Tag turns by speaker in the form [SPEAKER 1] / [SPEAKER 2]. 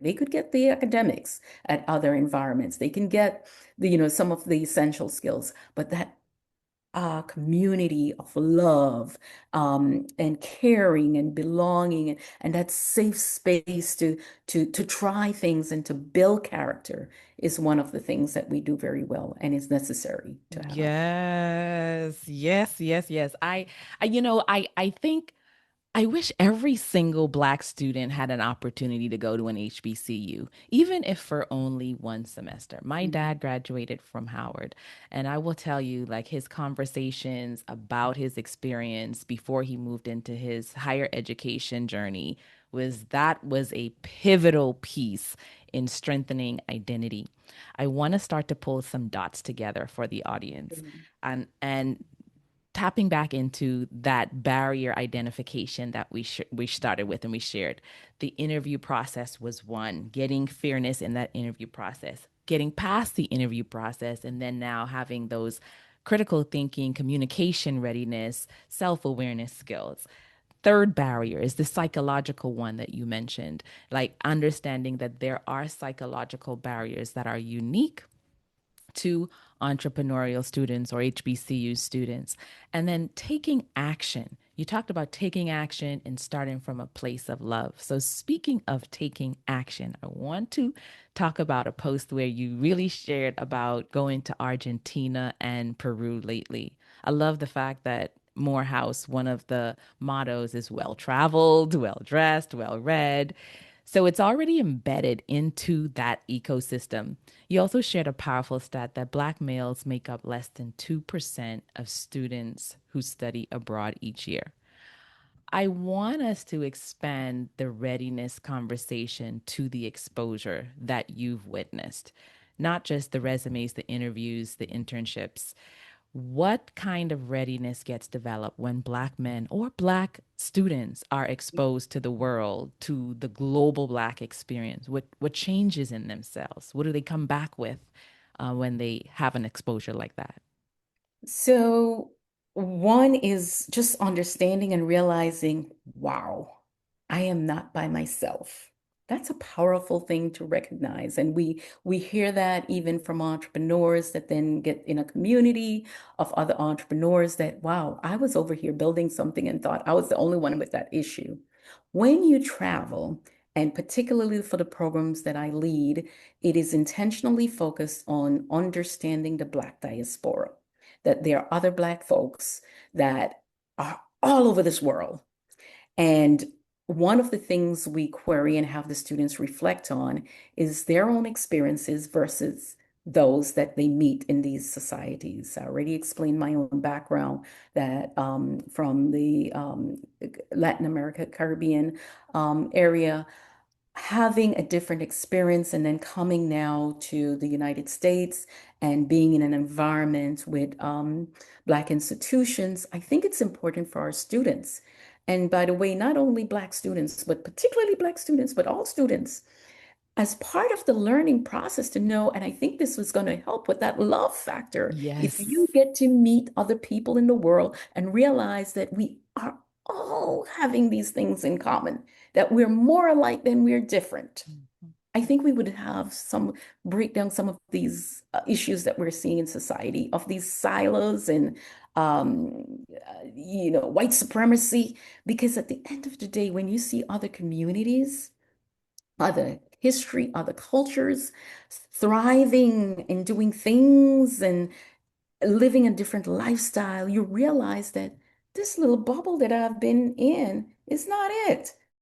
[SPEAKER 1] They could get the academics at other environments. They can get some of the essential skills, but that community of love, and caring and belonging, and that safe space to try things and to build character is one of the things that we do very well and is necessary to have.
[SPEAKER 2] Yes, yes, yes, yes. I think I wish every single Black student had an opportunity to go to an HBCU, even if for only one semester. My
[SPEAKER 1] Mhm.
[SPEAKER 2] dad graduated from Howard, and I will tell you, like, his conversations about his experience before he moved into his higher education journey was a pivotal piece in strengthening identity. I want to start to pull some dots together for the audience and tapping back into that barrier identification that we started with and we shared. The interview process was one, getting fairness in that interview process, getting past the interview process, and then now having those critical thinking, communication readiness, self-awareness skills. Third barrier is the psychological one that you mentioned, like understanding that there are psychological barriers that are unique to entrepreneurial students or HBCU students. And then taking action. You talked about taking action and starting from a place of love. So, speaking of taking action, I want to talk about a post where you really shared about going to Argentina and Peru lately. I love the fact that Morehouse, one of the mottos is well traveled, well dressed, well read. So it's already embedded into that ecosystem. You also shared a powerful stat that Black males make up less than 2% of students who study abroad each year. I want us to expand the readiness conversation to the exposure that you've witnessed, not just the resumes, the interviews, the internships. What kind of readiness gets developed when Black men or Black students are exposed to the world, to the global Black experience? What changes in themselves? What do they come back with when they have an exposure like that?
[SPEAKER 1] So, one is just understanding and realizing, wow, I am not by myself. That's a powerful thing to recognize. And we hear that even from entrepreneurs that then get in a community of other entrepreneurs that, wow, I was over here building something and thought I was the only one with that issue. When you travel, and particularly for the programs that I lead, it is intentionally focused on understanding the Black diaspora, that there are other Black folks that are all over this world. And one of the things we query and have the students reflect on is their own experiences versus those that they meet in these societies. I already explained my own background that from the Latin America, Caribbean area, having a different experience and then coming now to the United States and being in an environment with Black institutions, I think it's important for our students. And by the way, not only Black students, but particularly Black students, but all students, as part of the learning process to know, and I think this was going to help with that love factor. If
[SPEAKER 2] Yes.
[SPEAKER 1] you get to meet other people in the world and realize that we are all having these things in common, that we're more alike than we're different, I think we would have some break down some of these issues that we're seeing in society of these silos and white supremacy. Because at the end of the day, when you see other communities, other history, other cultures, thriving and doing things and living a different lifestyle, you realize that this little bubble that I've been in is not it.